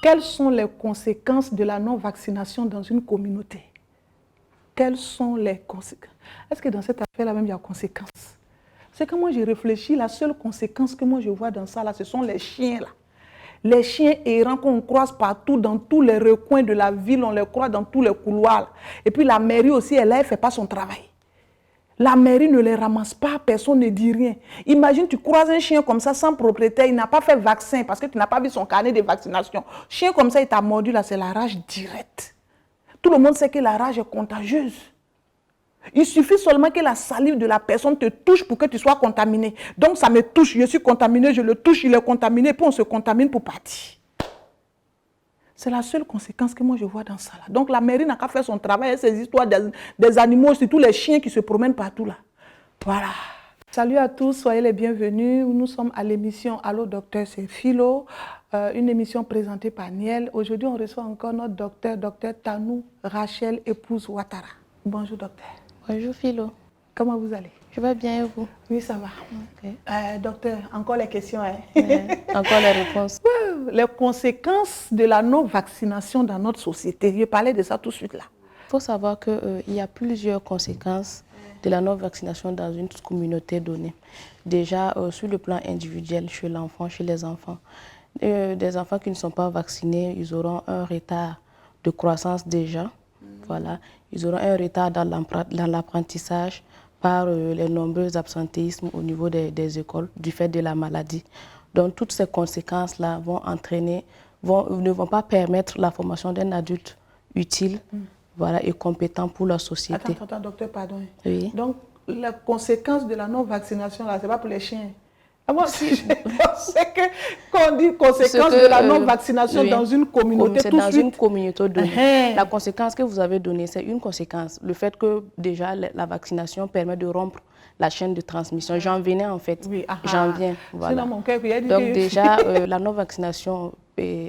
Quelles sont les conséquences de la non-vaccination dans une communauté? Quelles sont les conséquences? Est-ce que dans cette affaire-là même, il y a conséquences? C'est que moi, j'ai réfléchi, la seule conséquence que moi je vois dans ça, là, ce sont les chiens, là. Les chiens errants qu'on croise partout, dans tous les recoins de la ville, on les croise dans tous les couloirs. Et puis la mairie aussi, elle ne fait pas son travail. La mairie ne les ramasse pas, personne ne dit rien. Imagine, tu croises un chien comme ça, sans propriétaire, il n'a pas fait vaccin parce que tu n'as pas vu son carnet de vaccination. Chien comme ça, il t'a mordu, là, c'est la rage directe. Tout le monde sait que la rage est contagieuse. Il suffit seulement que la salive de la personne te touche pour que tu sois contaminé. Donc ça me touche, je suis contaminé, je le touche, il est contaminé, puis on se contamine pour partir. C'est la seule conséquence que moi je vois dans ça. Là. Donc la mairie n'a qu'à faire son travail, ces histoires des animaux, surtout les chiens qui se promènent partout là. Voilà. Salut à tous, soyez les bienvenus. Nous sommes à l'émission Allô Docteur, c'est Philo, une émission présentée par Niel. Aujourd'hui, on reçoit encore notre docteur, docteur Tanou Rachel épouse Ouattara. Bonjour docteur. Bonjour Philo. Comment vous allez? Je vais bien et vous? Oui, ça va. Okay. Docteur, encore les questions. Hein? Encore les réponses. Les conséquences de la non-vaccination dans notre société. Je parlais de ça tout de suite là. Il faut savoir qu'il y a plusieurs conséquences de la non-vaccination dans une communauté donnée. Déjà, sur le plan individuel, chez l'enfant, chez les enfants. Des enfants qui ne sont pas vaccinés, ils auront un retard de croissance déjà. Voilà. Ils auront un retard dans l'apprentissage par les nombreux absentéismes au niveau des écoles du fait de la maladie. Donc toutes ces conséquences-là vont entraîner, ne vont pas permettre la formation d'un adulte utile voilà, et compétent pour la société. Attends, docteur, pardon. Oui. Donc les conséquences de la non-vaccination, ce n'est pas pour les chiens. Moi, si je sais que quand on dit conséquences de la non-vaccination oui, dans une communauté, c'est dans une communauté donnée. La conséquence que vous avez donnée, c'est une conséquence. Le fait que déjà la vaccination permet de rompre la chaîne de transmission. J'en venais en fait. Oui, j'en viens. Voilà. Donc déjà, la non-vaccination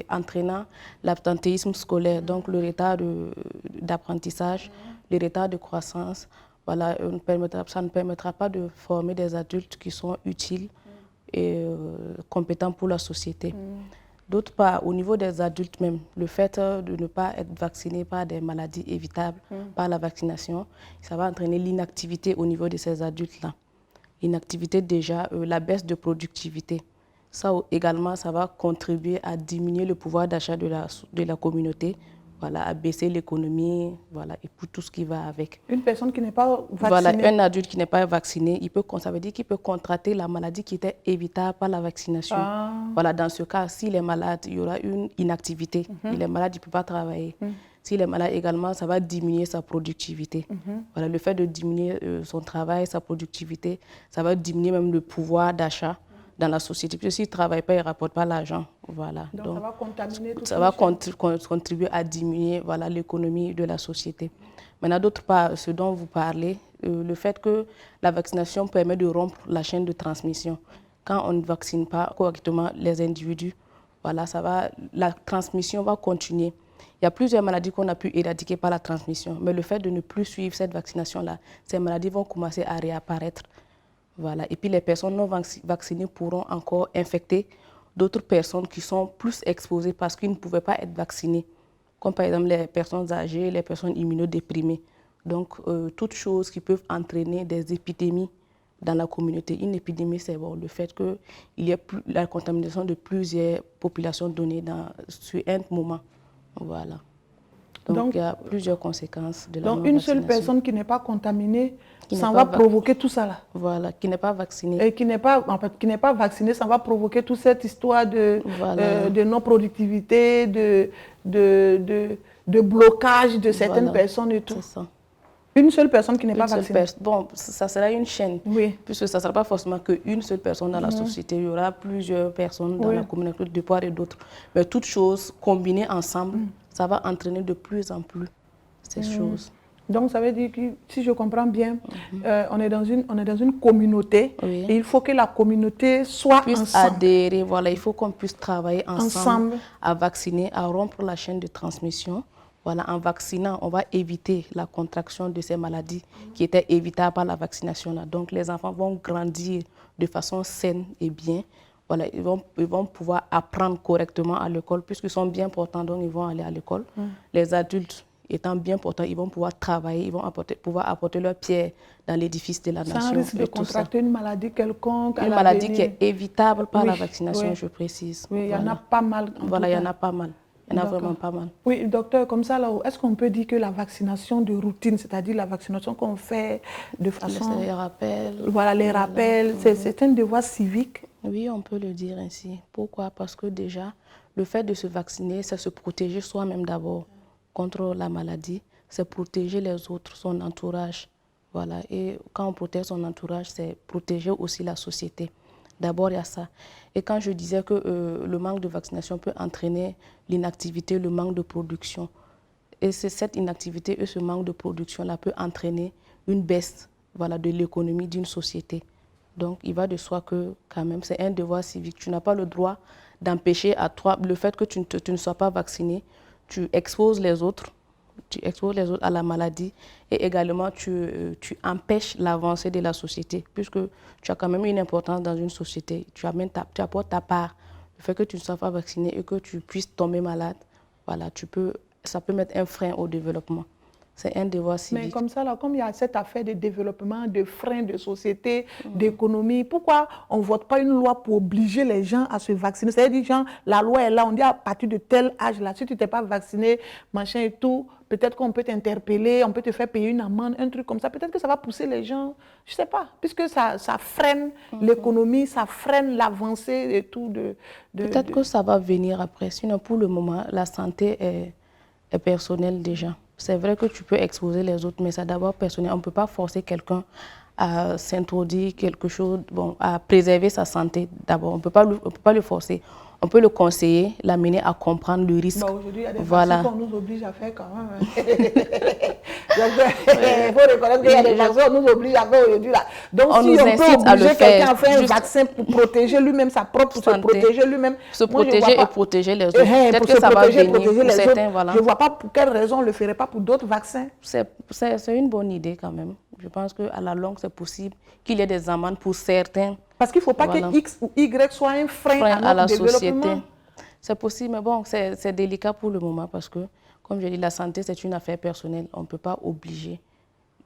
entraînant l'absentéisme scolaire, donc le retard d'apprentissage, le retard de croissance, voilà, ça ne permettra pas de former des adultes qui sont utiles et compétents pour la société. D'autre part, au niveau des adultes même, le fait de ne pas être vacciné par des maladies évitables par la vaccination, ça va entraîner l'inactivité au niveau de ces adultes-là. L'inactivité déjà, la baisse de productivité. Ça également, ça va contribuer à diminuer le pouvoir d'achat de la communauté, voilà, à baisser l'économie, voilà, et pour tout ce qui va avec. Une personne qui n'est pas vaccinée. Voilà, un adulte qui n'est pas vacciné, ça veut dire qu'il peut contracter la maladie qui était évitable par la vaccination. Voilà, dans ce cas, s'il est malade, il y aura une inactivité. Il est malade, il ne peut pas travailler. S'il est malade également, ça va diminuer sa productivité. Voilà, le fait de diminuer son travail, sa productivité, ça va diminuer même le pouvoir d'achat dans la société. Puis s'il ne travaille pas, il ne rapporte pas l'argent. Voilà. Donc ça va contaminer tout ça va contribuer à diminuer voilà, l'économie de la société. Maintenant, d'autre part, ce dont vous parlez, le fait que la vaccination permet de rompre la chaîne de transmission. Quand on ne vaccine pas correctement les individus, voilà, la transmission va continuer. Il y a plusieurs maladies qu'on a pu éradiquer par la transmission, mais le fait de ne plus suivre cette vaccination-là, ces maladies vont commencer à réapparaître. Voilà. Et puis les personnes non vaccinées pourront encore infecter d'autres personnes qui sont plus exposées parce qu'ils ne pouvaient pas être vaccinés, comme par exemple les personnes âgées, les personnes immunodéprimées. Donc, toutes choses qui peuvent entraîner des épidémies dans la communauté. Une épidémie, c'est bon, le fait qu'il y ait la contamination de plusieurs populations données sur un moment. Voilà. Donc, il y a plusieurs conséquences de la non-vaccination. Donc, une seule personne qui n'est pas contaminée, ça va provoquer tout ça là. Voilà, qui n'est pas vaccinée. Et qui n'est pas vaccinée, ça va provoquer toute cette histoire de non-productivité, de blocage de certaines personnes et tout. C'est ça. Une seule personne qui n'est pas vaccinée. Bon, ça sera une chaîne. Oui. Puisque ça ne sera pas forcément qu'une seule personne dans la société. Il y aura plusieurs personnes dans la communauté de part et d'autre. Mais toutes choses combinées ensemble, ça va entraîner de plus en plus ces choses. Donc ça veut dire que, si je comprends bien, on est dans une communauté et il faut que la communauté soit ensemble. Adhérer, voilà, il faut qu'on puisse travailler ensemble à vacciner, à rompre la chaîne de transmission. Voilà, en vaccinant, on va éviter la contraction de ces maladies qui étaient évitables par la vaccination. Donc les enfants vont grandir de façon saine et bien. voilà, ils vont pouvoir apprendre correctement à l'école, puisqu'ils sont bien portants, donc ils vont aller à l'école. Les adultes étant bien portants, ils vont pouvoir travailler, ils vont pouvoir apporter leur pierre dans l'édifice de la nation. Sans risque de contracter une maladie quelconque. Une maladie qui est évitable par oui, la vaccination, oui. je précise. Oui, il y en a pas mal. Voilà, il y en a pas mal. Il y en a vraiment pas mal. Oui, docteur, comme ça, est-ce qu'on peut dire que la vaccination de routine, c'est-à-dire la vaccination qu'on fait de façon... Les rappels. Voilà, les rappels, c'est un devoir civique? Oui, on peut le dire ainsi. Pourquoi? Parce que déjà, le fait de se vacciner, c'est se protéger soi-même d'abord contre la maladie. C'est protéger les autres, son entourage. Voilà. Et quand on protège son entourage, c'est protéger aussi la société. D'abord, il y a ça. Et quand je disais que le manque de vaccination peut entraîner l'inactivité, le manque de production, et c'est cette inactivité et ce manque de production-là peut entraîner une baisse, voilà, de l'économie d'une société. Donc, il va de soi que, quand même, c'est un devoir civique. Tu n'as pas le droit d'empêcher à toi, le fait que tu ne sois pas vacciné, tu exposes les autres à la maladie et également tu empêches l'avancée de la société, puisque tu as quand même une importance dans une société. Tu apportes ta part. Le fait que tu ne sois pas vacciné et que tu puisses tomber malade, voilà, ça peut mettre un frein au développement. C'est un devoir civique. Mais comme ça, là, comme il y a cette affaire de développement, de freins de société, d'économie, pourquoi on ne vote pas une loi pour obliger les gens à se vacciner? C'est-à-dire, genre, la loi est là, on dit à partir de tel âge, là, si tu t'es pas vacciné, machin et tout, peut-être qu'on peut t'interpeller, on peut te faire payer une amende, un truc comme ça. Peut-être que ça va pousser les gens, je ne sais pas, puisque ça freine l'économie, ça freine l'avancée et tout. Peut-être que ça va venir après. Sinon, pour le moment, la santé est personnelle déjà. C'est vrai que tu peux exposer les autres, mais c'est d'abord personnel. On ne peut pas forcer quelqu'un à s'introduire quelque chose, bon, à préserver sa santé d'abord. On ne peut pas le forcer. On peut le conseiller, l'amener à comprendre le risque. Bon, aujourd'hui, il y a des vaccins qu'on nous oblige à faire quand même. Il faut reconnaître qu'il y a des vaccins qu'on nous oblige à faire aujourd'hui. Donc, si on peut obliger quelqu'un à faire un vaccin pour protéger lui-même sa propre santé, pour se protéger lui-même. Se protéger et protéger les autres. Peut-être que ça va venir pour certains. Voilà. Je ne vois pas pour quelle raison on ne le ferait pas pour d'autres vaccins. C'est une bonne idée quand même. Je pense qu'à la longue, c'est possible qu'il y ait des amendes pour certains. Parce qu'il ne faut pas que X ou Y soit un frein à la société. C'est possible, mais bon, c'est délicat pour le moment parce que, comme je dis, la santé, c'est une affaire personnelle. On ne peut pas obliger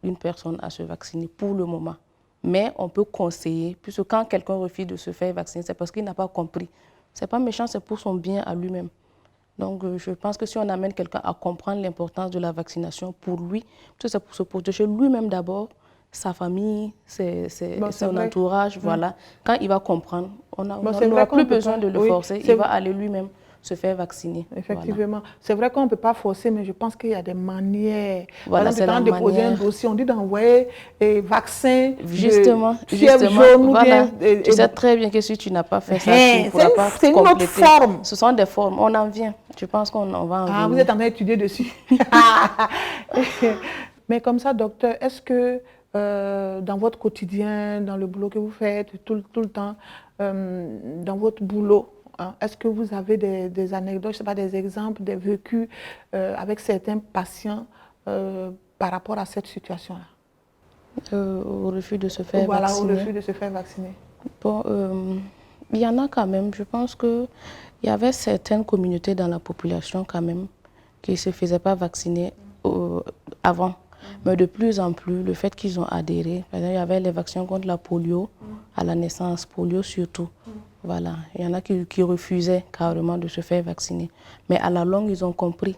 une personne à se vacciner pour le moment. Mais on peut conseiller, puisque quand quelqu'un refuse de se faire vacciner, c'est parce qu'il n'a pas compris. Ce n'est pas méchant, c'est pour son bien à lui-même. Donc, je pense que si on amène quelqu'un à comprendre l'importance de la vaccination pour lui, c'est pour se protéger lui-même d'abord, sa famille, son entourage, voilà. Quand il va comprendre, on n'aura plus besoin de le forcer, il va aller lui-même se faire vacciner. Effectivement. Voilà. C'est vrai qu'on ne peut pas forcer, mais je pense qu'il y a des manières. Voilà, c'est la manière. Déposer un dossier, on dit d'envoyer vaccin, justement, jaune, voilà. Tu sais très bien que si tu n'as pas fait ça, tu ne pourras pas compléter. C'est une autre forme. Ce sont des formes, on en vient. Je pense qu'on va en venir. Vous êtes en train d'étudier dessus. Mais comme ça, docteur, est-ce que dans votre quotidien, dans le boulot que vous faites tout le temps, dans votre boulot, est-ce que vous avez des anecdotes, je ne sais pas, des exemples, des vécus avec certains patients par rapport à cette situation-là? Au refus de se faire vacciner. Voilà, au refus de se faire vacciner. Bon, il y en a quand même. Je pense qu'il y avait certaines communautés dans la population quand même qui ne se faisaient pas vacciner avant. Mais de plus en plus, le fait qu'ils ont adhéré, par exemple, il y avait les vaccins contre la polio, à la naissance, polio surtout. Voilà. Il y en a qui refusaient carrément de se faire vacciner. Mais à la longue, ils ont compris.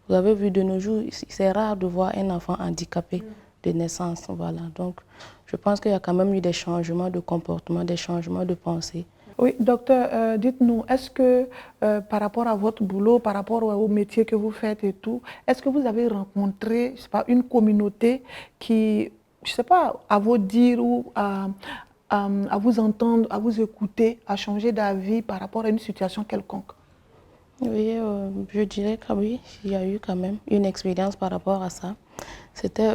Vous avez vu, de nos jours, c'est rare de voir un enfant handicapé de naissance. Voilà. Donc, je pense qu'il y a quand même eu des changements de comportement, des changements de pensée. Oui, docteur, dites-nous, est-ce que par rapport à votre boulot, par rapport au métier que vous faites et tout, est-ce que vous avez rencontré, je sais pas, une communauté qui, je ne sais pas, à vous dire ou à vous entendre, à vous écouter, à changer d'avis par rapport à une situation quelconque? Oui, je dirais que oui, il y a eu quand même une expérience par rapport à ça. C'était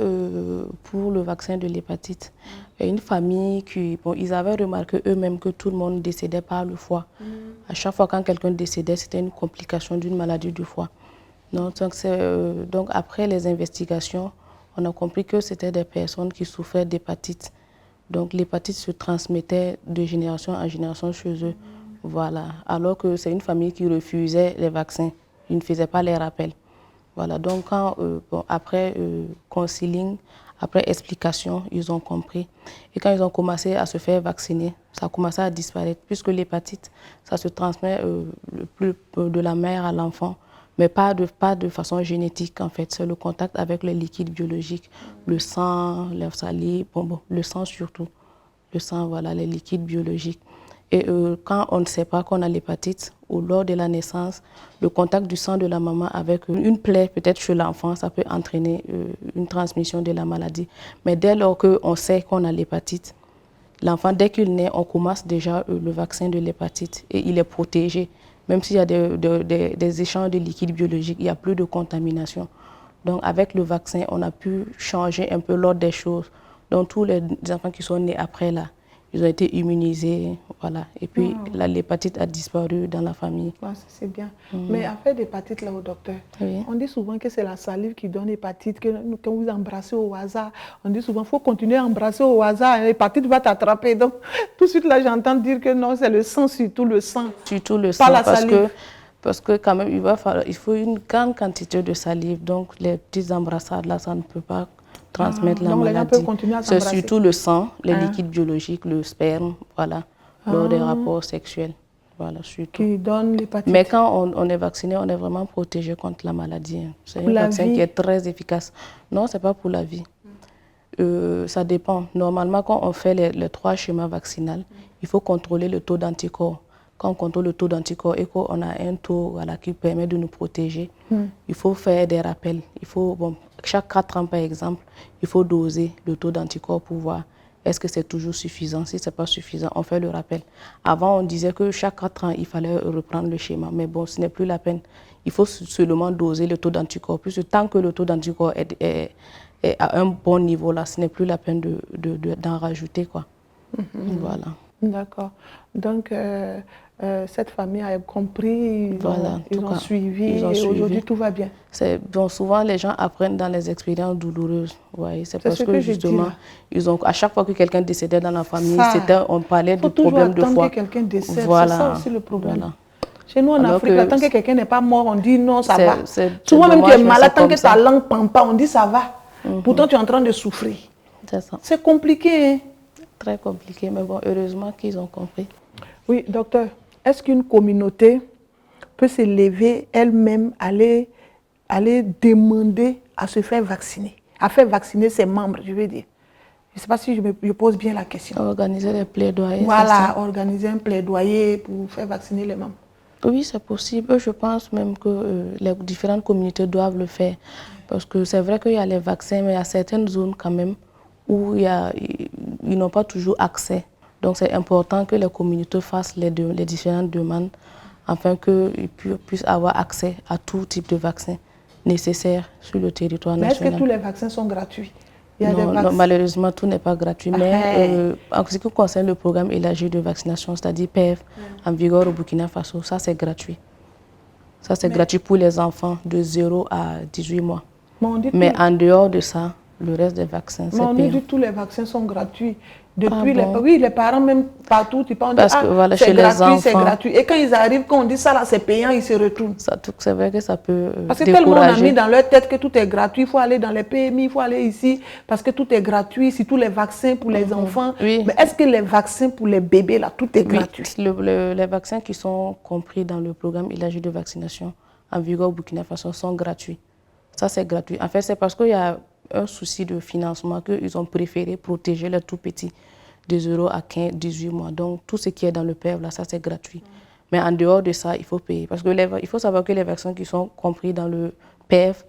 pour le vaccin de l'hépatite. Une famille qui, bon, ils avaient remarqué eux-mêmes que tout le monde décédait par le foie. À chaque fois quand quelqu'un décédait, c'était une complication d'une maladie du foie. Donc après les investigations, on a compris que c'était des personnes qui souffraient d'hépatite. Donc l'hépatite se transmettait de génération en génération chez eux. Voilà, alors que c'est une famille qui refusait les vaccins, ils ne faisaient pas les rappels. Voilà, donc quand, après counseling, après explication, ils ont compris. Et quand ils ont commencé à se faire vacciner, ça a commencé à disparaître, puisque l'hépatite, ça se transmet de la mère à l'enfant, mais pas de façon génétique en fait. C'est le contact avec les liquides biologiques, le sang, la salive, le sang surtout. Le sang, voilà, les liquides biologiques. Et quand on ne sait pas qu'on a l'hépatite, ou lors de la naissance, le contact du sang de la maman avec une plaie, peut-être chez l'enfant, ça peut entraîner une transmission de la maladie. Mais dès lors qu'on sait qu'on a l'hépatite, l'enfant, dès qu'il naît, on commence déjà le vaccin de l'hépatite et il est protégé. Même s'il y a des échanges de liquides biologiques, il n'y a plus de contamination. Donc avec le vaccin, on a pu changer un peu l'ordre des choses. Donc tous les enfants qui sont nés après là, ils ont été immunisés, voilà. Et puis l'hépatite a disparu dans la famille. Ouais, c'est bien. Mais affaire d'hépatite là au docteur, on dit souvent que c'est la salive qui donne l'hépatite, que quand vous embrassez au hasard, on dit souvent qu'il faut continuer à embrasser au hasard, l'hépatite va t'attraper. Donc tout de suite là j'entends dire que non, c'est le sang, surtout le sang. Surtout le sang, parce que quand même il faut une grande quantité de salive, donc les petites embrassades là, ça ne peut pas transmettre la maladie. C'est surtout le sang, les liquides biologiques, le sperme, voilà, lors des rapports sexuels. Voilà, surtout. Qui donne l'hépatite. Mais quand on est vacciné, on est vraiment protégé contre la maladie. C'est un vaccin qui est très efficace. Non, ce n'est pas pour la vie. Ça dépend. Normalement, quand on fait les 3 schémas vaccinaux, il faut contrôler le taux d'anticorps. Quand on contrôle le taux d'anticorps et qu'on a un taux voilà, qui permet de nous protéger, il faut faire des rappels. Il faut, chaque 4 ans, par exemple, il faut doser le taux d'anticorps pour voir est-ce que c'est toujours suffisant. Si ce n'est pas suffisant, on fait le rappel. Avant, on disait que chaque 4 ans, il fallait reprendre le schéma. Mais bon, ce n'est plus la peine. Il faut seulement doser le taux d'anticorps. Puisque tant que le taux d'anticorps est à un bon niveau, là, ce n'est plus la peine d'en rajouter, quoi. Voilà. D'accord. Donc, cette famille a compris, ils ont suivi et aujourd'hui tout va bien. Bon, souvent, les gens apprennent dans les expériences douloureuses. Ouais, c'est parce que justement, à chaque fois que quelqu'un décédait dans la famille, on parlait du problème de foi. Il faut toujours attendre que quelqu'un décède, c'est ça aussi le problème. Voilà. Chez nous en Afrique, tant que quelqu'un n'est pas mort, on dit non, ça va. Souvent même tu es malade, tant que ta langue ne pend pas, on dit ça va. Pourtant, tu es en train de souffrir. C'est compliqué, hein? Très compliqué, mais bon, heureusement qu'ils ont compris. Oui, docteur, est-ce qu'une communauté peut se lever elle-même, aller demander à se faire vacciner, à faire vacciner ses membres, je veux dire? Je ne sais pas si je pose bien la question. Organiser des plaidoyers. Voilà, organiser un plaidoyer pour faire vacciner les membres. Oui, c'est possible. Je pense même que les différentes communautés doivent le faire. Parce que c'est vrai qu'il y a les vaccins, mais il y a certaines zones quand même où ils n'ont pas toujours accès. Donc c'est important que les communautés fassent les différentes demandes afin qu'ils puissent avoir accès à tout type de vaccin nécessaire sur le territoire national. Mais est-ce que tous les vaccins sont gratuits? Non, malheureusement, tout n'est pas gratuit. Mais en ce qui concerne le programme élargi de vaccination, c'est-à-dire PEV, en vigueur au Burkina Faso, ça c'est gratuit. Ça c'est gratuit pour les enfants de 0 à 18 mois. Mais en dehors de ça, le reste des vaccins, c'est payant. On nous dit que tous les vaccins sont gratuits. Depuis les parents, même partout, ils parlent de c'est gratuit, c'est gratuit. Et quand ils arrivent, quand on dit ça, là, c'est payant, ils se retournent. C'est vrai que ça peut parce que tellement on a mis dans leur tête que tout est gratuit, il faut aller dans les PMI, il faut aller ici, parce que tout est gratuit, surtout les vaccins pour les enfants. Oui. Mais est-ce que les vaccins pour les bébés, là, tout est gratuit? Les vaccins qui sont compris dans le programme élargi de vaccination en vigueur au Burkina Faso sont gratuits. Ça, c'est gratuit. En fait, c'est parce qu'il y a un souci de financement qu'ils ont préféré protéger les tout petits de 0 à 15, 18 mois. Donc, tout ce qui est dans le PEV, là, ça, c'est gratuit. Mais en dehors de ça, il faut payer. Parce qu'il faut savoir que les vaccins qui sont compris dans le PEV,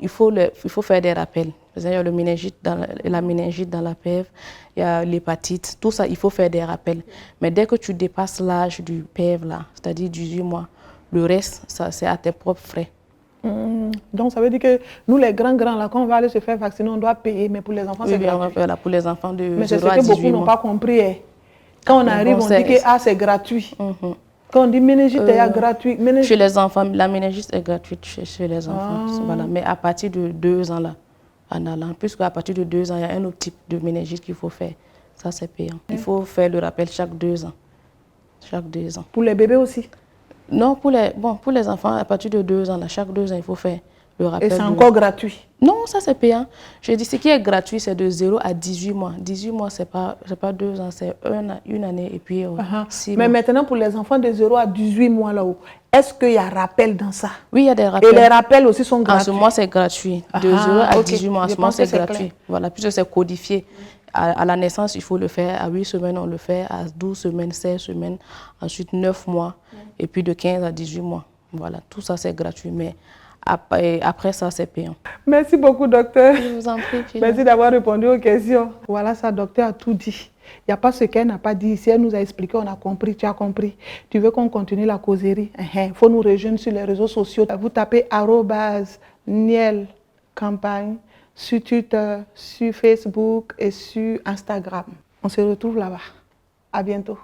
il faut faire des rappels. Par exemple, il y a la méningite dans la PEV, il y a l'hépatite, tout ça, il faut faire des rappels. Mais dès que tu dépasses l'âge du PEV, là, c'est-à-dire 18 mois, le reste, c'est à tes propres frais. Donc ça veut dire que nous les grands là, quand on va aller se faire vacciner, on doit payer, mais pour les enfants c'est gratuit. Voilà, pour les enfants de 0 à 18 mois. Mais c'est ce que beaucoup n'ont pas compris. Quand on arrive, on dit que c'est gratuit. Quand on dit méningite, c'est gratuit. Chez les enfants, la méningite est gratuite chez les enfants. Voilà. Mais à partir de 2 ans, là, en allant, puisqu'à partir de 2 ans, il y a un autre type de méningite qu'il faut faire. Ça, c'est payant. Il faut faire le rappel chaque 2 ans. chaque 2 ans. Pour les bébés aussi? Non, pour les enfants, à partir de 2 ans, là, chaque 2 ans, il faut faire le rappel. Et c'est encore gratuit? Non, ça c'est payant. Je dis, ce qui est gratuit, c'est de 0 à 18 mois. 18 mois, c'est pas 2 ans, c'est une année et puis 6 Mais mois. maintenant, pour les enfants de 0 à 18 mois là-haut, est-ce qu'il y a rappel dans ça? Oui, il y a des rappels. Et les rappels aussi sont gratuits? En ce mois, c'est gratuit. De 0 à 18 mois, en ce moment, c'est gratuit. Voilà, puisque c'est codifié. À la naissance, il faut le faire. À 8 semaines, on le fait. À 12 semaines, 16 semaines. Ensuite, 9 mois. Et puis de 15 à 18 mois. Voilà, tout ça, c'est gratuit. Mais après ça, c'est payant. Merci beaucoup, docteur. Je vous en prie. Merci d'avoir répondu aux questions. Voilà, ça, docteur a tout dit. Il n'y a pas ce qu'elle n'a pas dit. Si elle nous a expliqué, on a compris, tu as compris. Tu veux qu'on continue la causerie? Il faut nous rejoindre sur les réseaux sociaux. Vous tapez @Niel Campagne sur Twitter, sur Facebook et sur Instagram. On se retrouve là-bas. À bientôt.